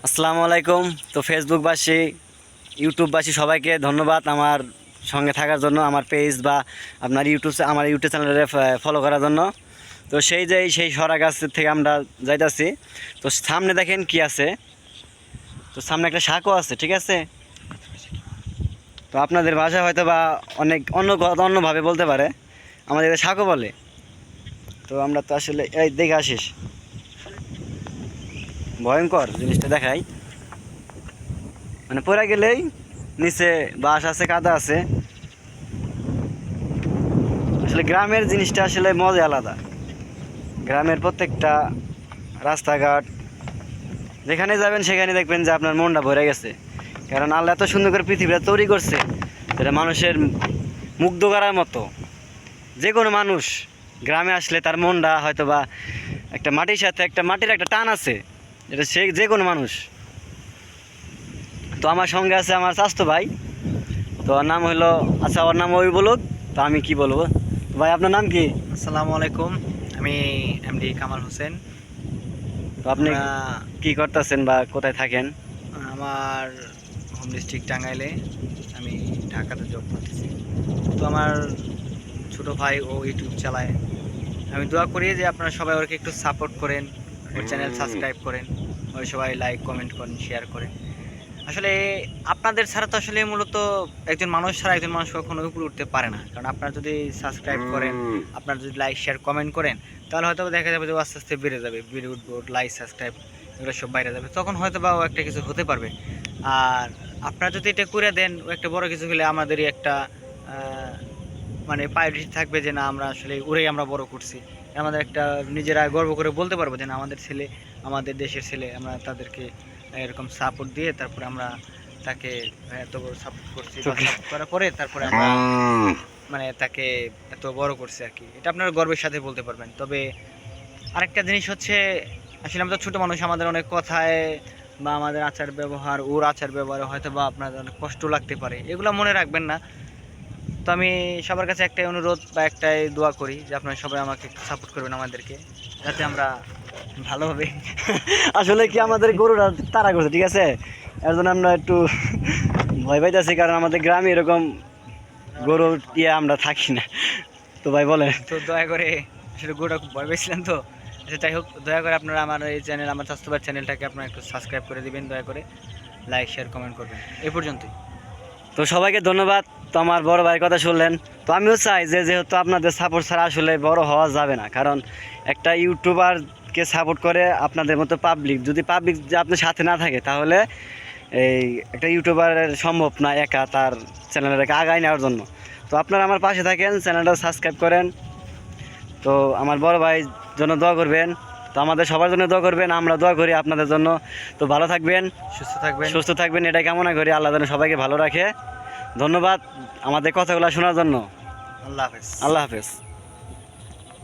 আসসালামু আলাইকুম। তো ফেসবুকবাসী, ইউটিউববাসী সবাইকে ধন্যবাদ আমার সঙ্গে থাকার জন্য, আমার পেজ বা আপনার আমার ইউটিউব চ্যানেলে ফলো করার জন্য। তো সেই সরা গাছ থেকে আমরা যাইতাছি। তো সামনে দেখেন কি আছে, তো সামনে একটা শাকও আছে, ঠিক আছে। তো আপনাদের ভাষা হয়তো বা অনেক অন্যভাবে বলতে পারে, আমাদের শাকও বলে। তো আমরা তো আসলে এই দেখে আসিস, ভয়ঙ্কর জিনিসটা দেখাই, মানে পড়ে গেলেই নিচে বাঁশ আছে, কাদা আছে। আসলে গ্রামের জিনিসটা আসলে মজা আলাদা। গ্রামের প্রত্যেকটা রাস্তাঘাট যেখানে যাবেন সেখানে দেখবেন যে আপনার মনটা ভরে গেছে। কারণ আল্লাহ এত সুন্দর করে পৃথিবীটা তৈরি করছে, যেটা মানুষের মুগ্ধ করার মতো। যে কোনো মানুষ গ্রামে আসলে তার মনটা হয়তো বা একটা মাটির সাথে মাটির একটা টান আছে, যেটা যে কোনো মানুষ। তো আমার সঙ্গে আছে আমার চাচতো ভাই। তো ওর নাম হলো, আচ্ছা ওর নাম ওই বলুক, তো আমি কি বলবো। তো ভাই আপনার নাম কি? আসসালামু আলাইকুম, আমি এমডি কামাল হোসেন। তো আপনি কি করতেছেন বা কোথায় থাকেন? আমার হোম ডিস্ট্রিক্ট টাঙ্গাইলে, আমি ঢাকাতে জব করতেছি। তো আমার ছোট ভাই ও ইউটিউব চালায়। আমি দোয়া করি যে আপনারা সবাই ওকে একটু সাপোর্ট করেন, ওর চ্যানেল সাবস্ক্রাইব করেন, ওই সবাই লাইক কমেন্ট করেন, শেয়ার করেন। আসলে আপনাদের ছাড়া তো আসলে মূলত একজন মানুষ ছাড়া একজন মানুষ কখনো উপরে উঠতে পারে না। কারণ আপনারা যদি সাবস্ক্রাইব করেন, আপনারা যদি লাইক শেয়ার কমেন্ট করেন, তাহলে হয়তো দেখা যাবে যে ও আস্তে আস্তে বেড়ে যাবে, বেড়ে উঠবে, ওর লাইক সাবস্ক্রাইব এগুলো সব বাইরে যাবে, তখন হয়তো বা ও একটা কিছু হতে পারবে। আর আপনারা যদি এটা করে দেন, ও একটা বড় কিছু হলে আমাদেরই একটা মানে প্রায়োরিটি থাকবে যে না, আমরা আসলে ওরেই আমরা বড় করছি। আমাদের একটা নিজেরা গর্ব করে বলতে পারবো যে না, আমাদের ছেলে, আমাদের দেশের ছেলে, আমরা তাদেরকে এরকম সাপোর্ট দিয়ে তারপরে আমরা তাকে এত বড় সাপোর্ট করছি, সাপোর্ট করার পরে তারপরে আমরা মানে তাকে এত বড় করছি আর কি। এটা আপনারা গর্বের সাথে বলতে পারবেন। তবে আরেকটা জিনিস হচ্ছে, আসলে আমরা তো ছোটো মানুষ, আমাদের অনেক কথায় বা আমাদের আচার ব্যবহার, ওর আচার ব্যবহারে হয়তো বা আপনাদের অনেক কষ্ট লাগতে পারে, এগুলো মনে রাখবেন না। তো আমি সবার কাছে একটাই অনুরোধ বা একটাই দোয়া করি যে আপনারা সবাই আমাকে একটু সাপোর্ট করবেন আমাদেরকে, যাতে আমরা ভালোভাবে আসলে কি আমাদের গরুরা তাড়া করছে, ঠিক আছে, এর জন্য আমরা একটু ভয় পাইতেছি, কারণ আমাদের গ্রামে এরকম গরু আমরা থাকি না। তো ভাই বলেন। তো দয়া করে, আসলে গরুটা খুব ভয় পেয়েছিলাম তো। আচ্ছা যাই হোক, দয়া করে আপনারা আমার এই চ্যানেল, আমার স্বাস্থ্যবার চ্যানেলটাকে আপনারা একটু সাবস্ক্রাইব করে দিবেন, দয়া করে লাইক শেয়ার কমেন্ট করবেন। এই পর্যন্তই। তো সবাইকে ধন্যবাদ। তো আমার বড় ভাইয়ের কথা শুনলেন। তো আমিও চাই যে যেহেতু আপনাদের সাপোর্ট ছাড়া আসলে বড় হওয়া যাবে না, কারণ একটা ইউটিউবারকে সাপোর্ট করে আপনাদের মতো পাবলিক, যদি পাবলিক যে আপনার সাথে না থাকে, তাহলে এই একটা ইউটিউবারের সম্ভব না একা তার চ্যানেলটাকে আগায় নেওয়ার জন্য। তো আপনারা আমার পাশে থাকেন, চ্যানেলটা সাবস্ক্রাইব করেন। তো আমার বড় ভাই জন্য দোয়া করবেন। তো আমাদের সবার জন্য দোয়া করবেন, আমরা দোয়া করি আপনাদের জন্য। তো ভালো থাকবেন, সুস্থ থাকবেন, এটাই কামনা করি। আল্লাহ যেন সবাইকে ভালো রাখে। ধন্যবাদ আমাদের কথাগুলো শোনার জন্য। আল্লাহ হাফেজ। আল্লাহ হাফেজ।